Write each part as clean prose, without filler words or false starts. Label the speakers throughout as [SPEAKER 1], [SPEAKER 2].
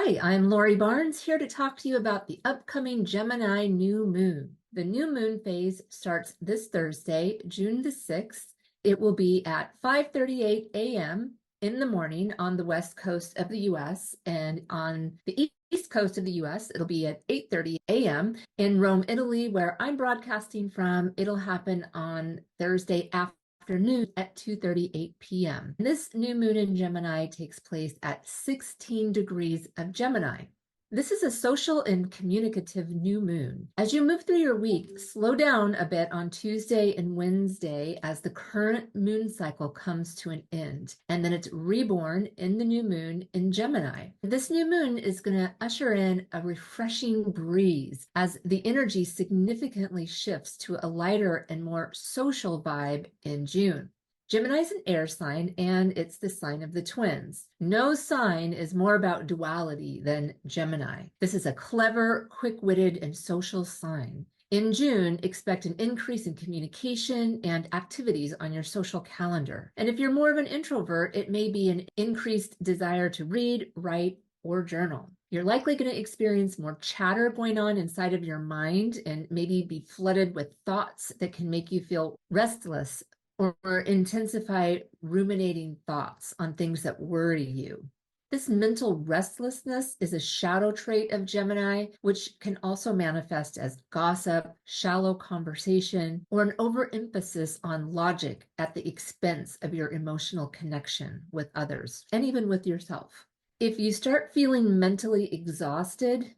[SPEAKER 1] Hi, I'm Lori Barnes, here to talk to you about the upcoming Gemini New Moon. The new moon phase starts this Thursday, June the 6th. It will be at 5:38 a.m. in the morning on the west coast of the U.S. and on the east coast of the U.S. It'll be at 8:30 a.m. in Rome, Italy, where I'm broadcasting from. It'll happen on Thursday afternoon at 2:38 p.m. This new moon in Gemini takes place at 16 degrees of Gemini. This is a social and communicative new moon. As you move through your week, slow down a bit on Tuesday and Wednesday as the current moon cycle comes to an end, and then it's reborn in the new moon in Gemini. This new moon is going to usher in a refreshing breeze as the energy significantly shifts to a lighter and more social vibe in June. Gemini is an air sign, and it's the sign of the twins. No sign is more about duality than Gemini. This is a clever, quick-witted, and social sign. In June, expect an increase in communication and activities on your social calendar. And if you're more of an introvert, it may be an increased desire to read, write, or journal. You're likely going to experience more chatter going on inside of your mind and maybe be flooded with thoughts that can make you feel restless or intensify ruminating thoughts on things that worry you. This mental restlessness is a shadow trait of Gemini, which can also manifest as gossip, shallow conversation, or an overemphasis on logic at the expense of your emotional connection with others and even with yourself. If you start feeling mentally exhausted,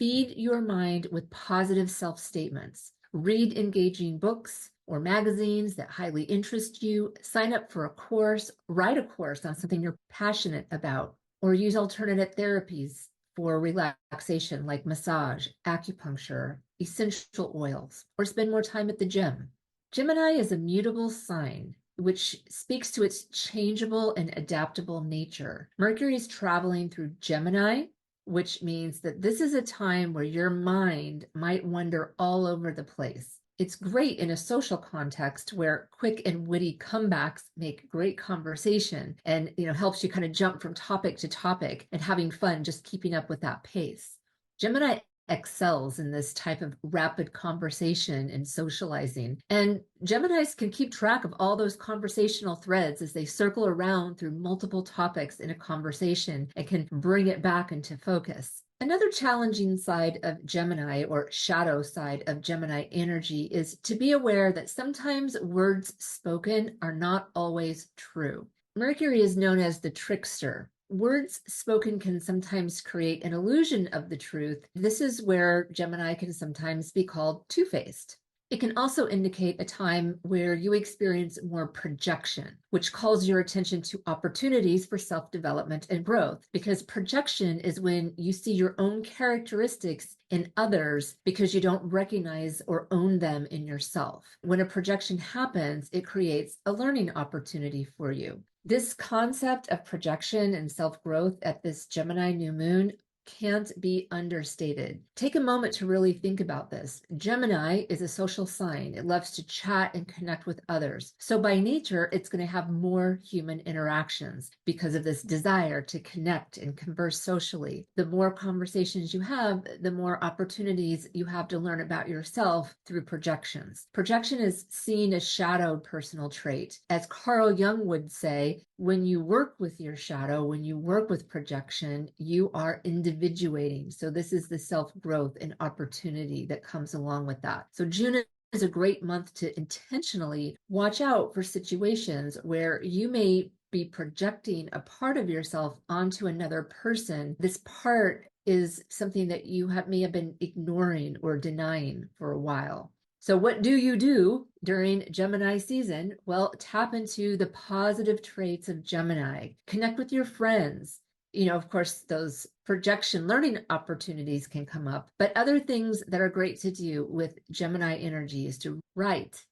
[SPEAKER 1] feed your mind with positive self-statements. Read engaging books or magazines that highly interest you, sign up for a course, write a course on something you're passionate about, or use alternative therapies for relaxation like massage, acupuncture, essential oils, or spend more time at the gym. Gemini is a mutable sign, which speaks to its changeable and adaptable nature. Mercury is traveling through Gemini, which means that this is a time where your mind might wander all over the place. It's great in a social context where quick and witty comebacks make great conversation and helps you kind of jump from topic to topic and having fun just keeping up with that pace. Gemini excels in this type of rapid conversation and socializing. And Geminis can keep track of all those conversational threads as they circle around through multiple topics in a conversation and can bring it back into focus. Another challenging side of Gemini, or shadow side of Gemini energy, is to be aware that sometimes words spoken are not always true. Mercury is known as the trickster. Words spoken can sometimes create an illusion of the truth. This is where Gemini can sometimes be called two-faced. It can also indicate a time where you experience more projection, which calls your attention to opportunities for self-development and growth, because projection is when you see your own characteristics in others because you don't recognize or own them in yourself. When a projection happens, it creates a learning opportunity for you. This concept of projection and self-growth at this Gemini new moon can't be understated. Take a moment to really think about this. Gemini is a social sign. It loves to chat and connect with others. So by nature, it's going to have more human interactions because of this desire to connect and converse socially. The more conversations you have, the more opportunities you have to learn about yourself through projections. Projection is seen as shadowed personal trait. As Carl Jung would say, when you work with your shadow, when you work with projection, you are individuating. So this is the self-growth and opportunity that comes along with that. So June is a great month to intentionally watch out for situations where you may be projecting a part of yourself onto another person. This part is something that you may have been ignoring or denying for a while. So what do you do during Gemini season? Well, tap into the positive traits of Gemini. Connect with your friends. Of course, those projection learning opportunities can come up, but other things that are great to do with Gemini energy is to write,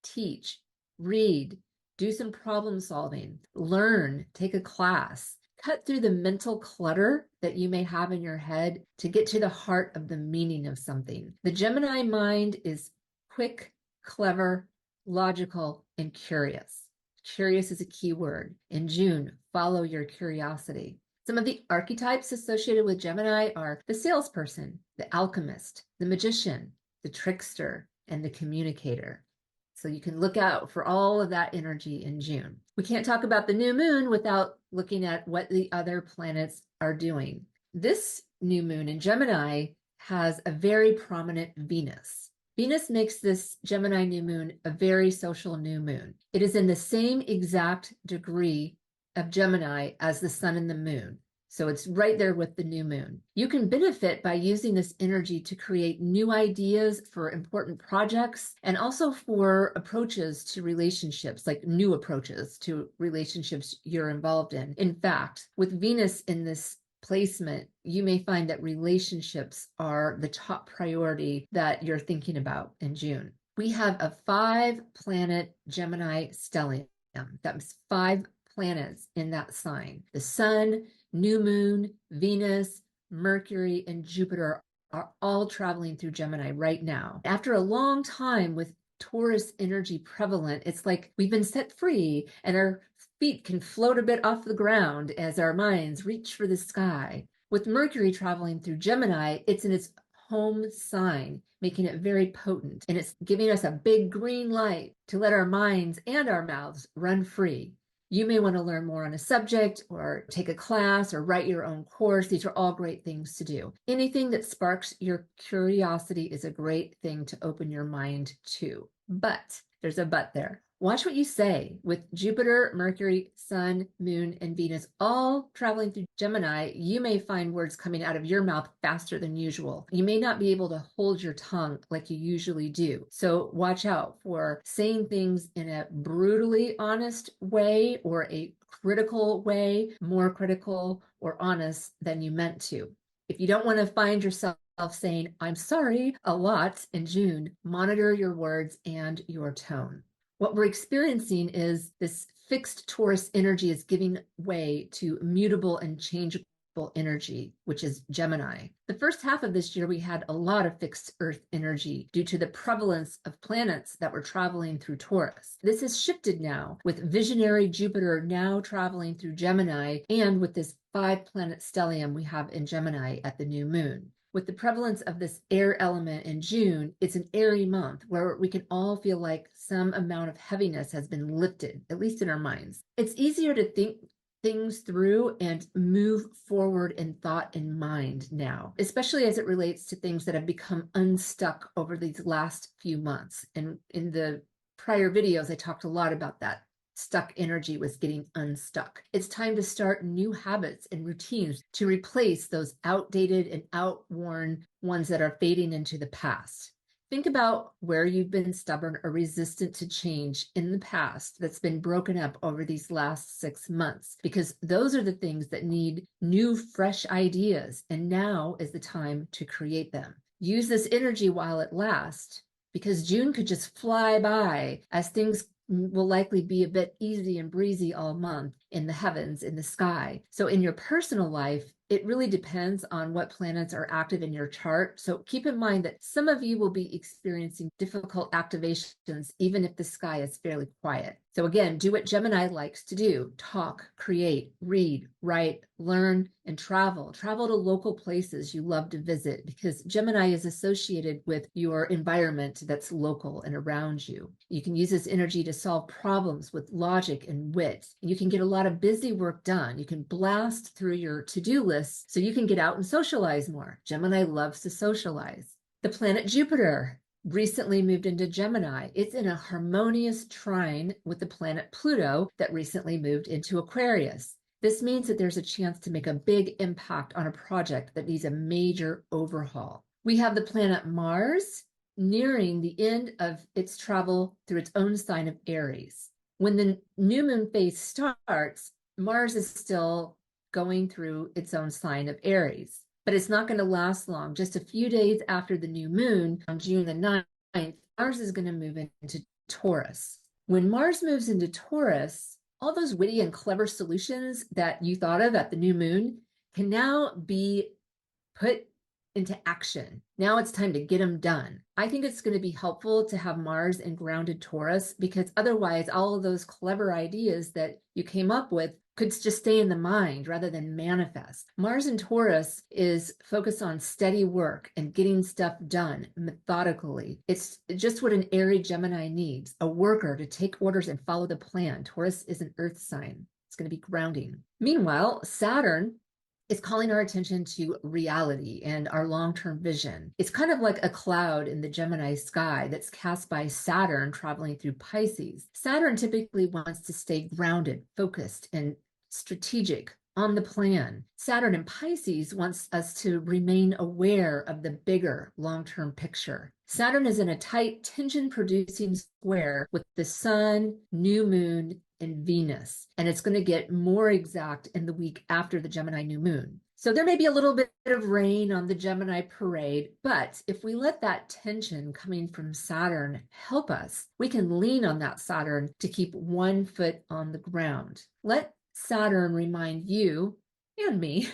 [SPEAKER 1] teach, read, do some problem solving, learn, take a class. Cut through the mental clutter that you may have in your head to get to the heart of the meaning of something. The Gemini mind is quick, clever, logical, and curious. Curious is a key word. In June, follow your curiosity. Some of the archetypes associated with Gemini are the salesperson, the alchemist, the magician, the trickster, and the communicator. So you can look out for all of that energy in June. We can't talk about the new moon without looking at what the other planets are doing. This new moon in Gemini has a very prominent Venus. Venus makes this Gemini new moon a very social new moon. It is in the same exact degree of Gemini as the sun and the moon. So it's right there with the new moon. You can benefit by using this energy to create new ideas for important projects and also for approaches to relationships, like new approaches to relationships you're involved in. In fact, with Venus in this placement, you may find that relationships are the top priority that you're thinking about in June. We have a 5-planet Gemini stellium. That's 5 planets in that sign. The sun, new moon, Venus, Mercury, and Jupiter are all traveling through Gemini right now. After a long time with Taurus energy prevalent, it's like we've been set free and our feet can float a bit off the ground as our minds reach for the sky. With Mercury traveling through Gemini, it's in its home sign, making it very potent, and it's giving us a big green light to let our minds and our mouths run free. You may want to learn more on a subject or take a class or write your own course. These are all great things to do. Anything that sparks your curiosity is a great thing to open your mind to. But there's a but there. Watch what you say. With Jupiter, Mercury, Sun, Moon, and Venus all traveling through Gemini, you may find words coming out of your mouth faster than usual. You may not be able to hold your tongue like you usually do. So watch out for saying things in a brutally honest way or a critical way, more critical or honest than you meant to. If you don't want to find yourself saying, "I'm sorry," a lot in June, monitor your words and your tone. What we're experiencing is this fixed Taurus energy is giving way to mutable and changeable energy, which is Gemini. The first half of this year, we had a lot of fixed Earth energy due to the prevalence of planets that were traveling through Taurus. This has shifted now with visionary Jupiter now traveling through Gemini and with this 5-planet stellium we have in Gemini at the new moon. With the prevalence of this air element in June, it's an airy month where we can all feel like some amount of heaviness has been lifted, at least in our minds. It's easier to think things through and move forward in thought and mind now, especially as it relates to things that have become unstuck over these last few months. And in the prior videos, I talked a lot about that. Stuck energy was getting unstuck. It's time to start new habits and routines to replace those outdated and outworn ones that are fading into the past. Think about where you've been stubborn or resistant to change in the past that's been broken up over these last 6 months, because those are the things that need new, fresh ideas, and now is the time to create them. Use this energy while it lasts, because June could just fly by as things will likely be a bit easy and breezy all month in the heavens, in the sky. So in your personal life, it really depends on what planets are active in your chart. So keep in mind that some of you will be experiencing difficult activations, even if the sky is fairly quiet. So again, do what Gemini likes to do: talk, create, read, write, learn, and travel. Travel to local places you love to visit, because Gemini is associated with your environment that's local and around you. You can use this energy to solve problems with logic and wit. You can get a lot of busy work done. You can blast through your to-do list so you can get out and socialize more. Gemini loves to socialize. The planet Jupiter recently moved into Gemini. It's in a harmonious trine with the planet Pluto that recently moved into Aquarius. This means that there's a chance to make a big impact on a project that needs a major overhaul. We have the planet Mars nearing the end of its travel through its own sign of Aries. When the new moon phase starts, Mars is still going through its own sign of Aries, but it's not going to last long. Just a few days after the new moon, on June the 9th, Mars is going to move into Taurus. When Mars moves into Taurus, all those witty and clever solutions that you thought of at the new moon can now be put into action. Now it's time to get them done. I think it's going to be helpful to have Mars in grounded Taurus, because otherwise all of those clever ideas that you came up with could just stay in the mind rather than manifest. Mars in Taurus is focused on steady work and getting stuff done methodically. It's just what an airy Gemini needs, a worker to take orders and follow the plan. Taurus is an earth sign. It's going to be grounding. Meanwhile, Saturn is calling our attention to reality and our long-term vision. It's kind of like a cloud in the Gemini sky that's cast by Saturn traveling through Pisces. Saturn typically wants to stay grounded, focused, and strategic, on the plan. Saturn in Pisces wants us to remain aware of the bigger long-term picture. Saturn is in a tight tension-producing square with the Sun, New Moon, and Venus, and it's going to get more exact in the week after the Gemini New Moon. So there may be a little bit of rain on the Gemini parade, but if we let that tension coming from Saturn help us, we can lean on that Saturn to keep one foot on the ground. Let Saturn remind you and me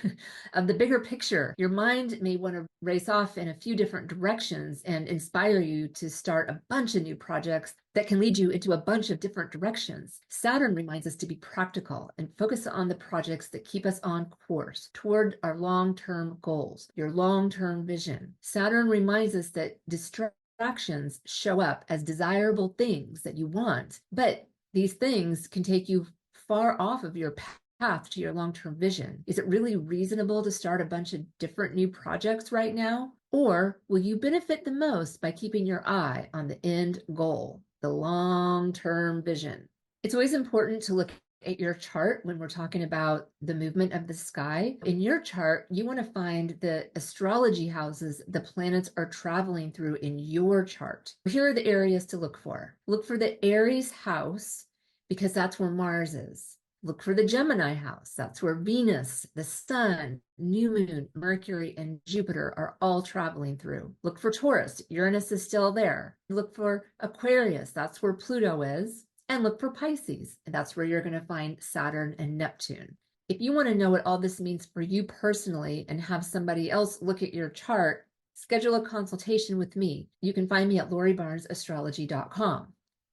[SPEAKER 1] of the bigger picture. Your mind may want to race off in a few different directions and inspire you to start a bunch of new projects that can lead you into a bunch of different directions. Saturn reminds us to be practical and focus on the projects that keep us on course toward our long-term goals, your long-term vision. Saturn reminds us that distractions show up as desirable things that you want, but these things can take you far off of your path to your long-term vision. Is it really reasonable to start a bunch of different new projects right now? Or will you benefit the most by keeping your eye on the end goal, the long-term vision? It's always important to look at your chart when we're talking about the movement of the sky. In your chart, you want to find the astrology houses the planets are traveling through in your chart. Here are the areas to look for. Look for the Aries house, because that's where Mars is. Look for the Gemini house. That's where Venus, the Sun, New Moon, Mercury, and Jupiter are all traveling through. Look for Taurus. Uranus is still there. Look for Aquarius. That's where Pluto is. And look for Pisces. And that's where you're going to find Saturn and Neptune. If you want to know what all this means for you personally and have somebody else look at your chart, schedule a consultation with me. You can find me at loribarnesastrology.com.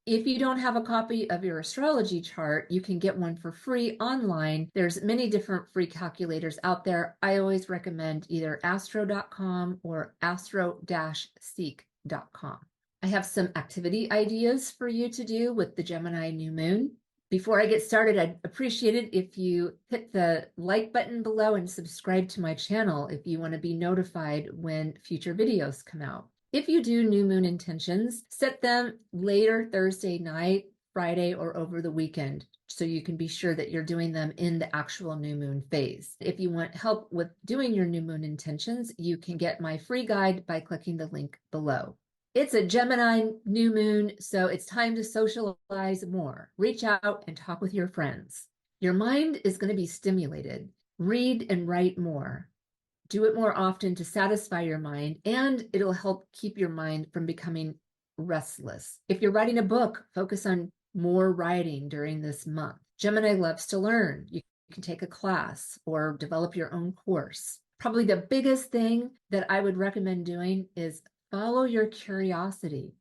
[SPEAKER 1] If you don't have a copy of your astrology chart, you can get one for free online. There's many different free calculators out there. I always recommend either astro.com or astro-seek.com. I have some activity ideas for you to do with the Gemini New Moon. Before I get started, I'd appreciate it if you hit the like button below and subscribe to my channel if you want to be notified when future videos come out. If you do new moon intentions, set them later Thursday night, Friday, or over the weekend, so you can be sure that you're doing them in the actual new moon phase. If you want help with doing your new moon intentions, you can get my free guide by clicking the link below. It's a Gemini new moon, so it's time to socialize more. Reach out and talk with your friends. Your mind is going to be stimulated. Read and write more. Do it more often to satisfy your mind, and it'll help keep your mind from becoming restless. If you're writing a book, focus on more writing during this month. Gemini loves to learn. You can take a class or develop your own course. Probably the biggest thing that I would recommend doing is follow your curiosity.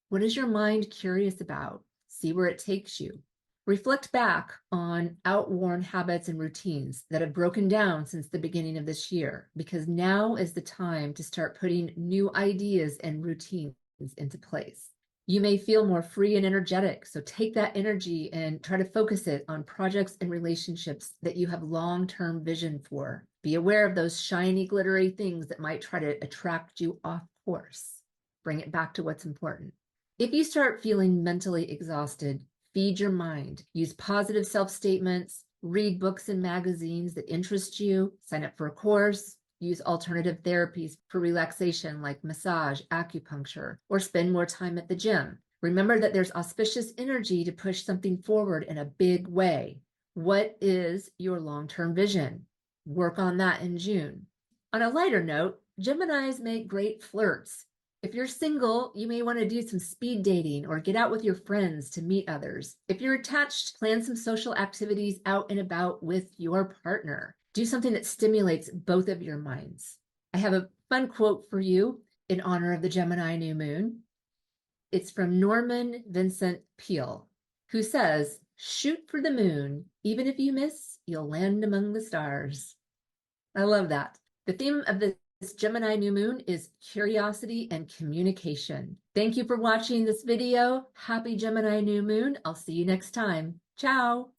[SPEAKER 1] What is your mind curious about? See where it takes you. Reflect back on outworn habits and routines that have broken down since the beginning of this year, because now is the time to start putting new ideas and routines into place. You may feel more free and energetic, so take that energy and try to focus it on projects and relationships that you have long-term vision for. Be aware of those shiny, glittery things that might try to attract you off course. Bring it back to what's important. If you start feeling mentally exhausted, feed your mind. Use positive self-statements, read books and magazines that interest you, sign up for a course, use alternative therapies for relaxation like massage, acupuncture, or spend more time at the gym. Remember that there's auspicious energy to push something forward in a big way. What is your long-term vision? Work on that in June. On a lighter note, Geminis make great flirts. If you're single, you may want to do some speed dating or get out with your friends to meet others. If you're attached, plan some social activities out and about with your partner. Do something that stimulates both of your minds. I have a fun quote for you in honor of the Gemini new moon. It's from Norman Vincent Peale, who says, "Shoot for the moon. Even if you miss, you'll land among the stars." I love that. The theme of this Gemini new moon is curiosity and communication. Thank you for watching this video. Happy Gemini new moon. I'll see you next time. Ciao.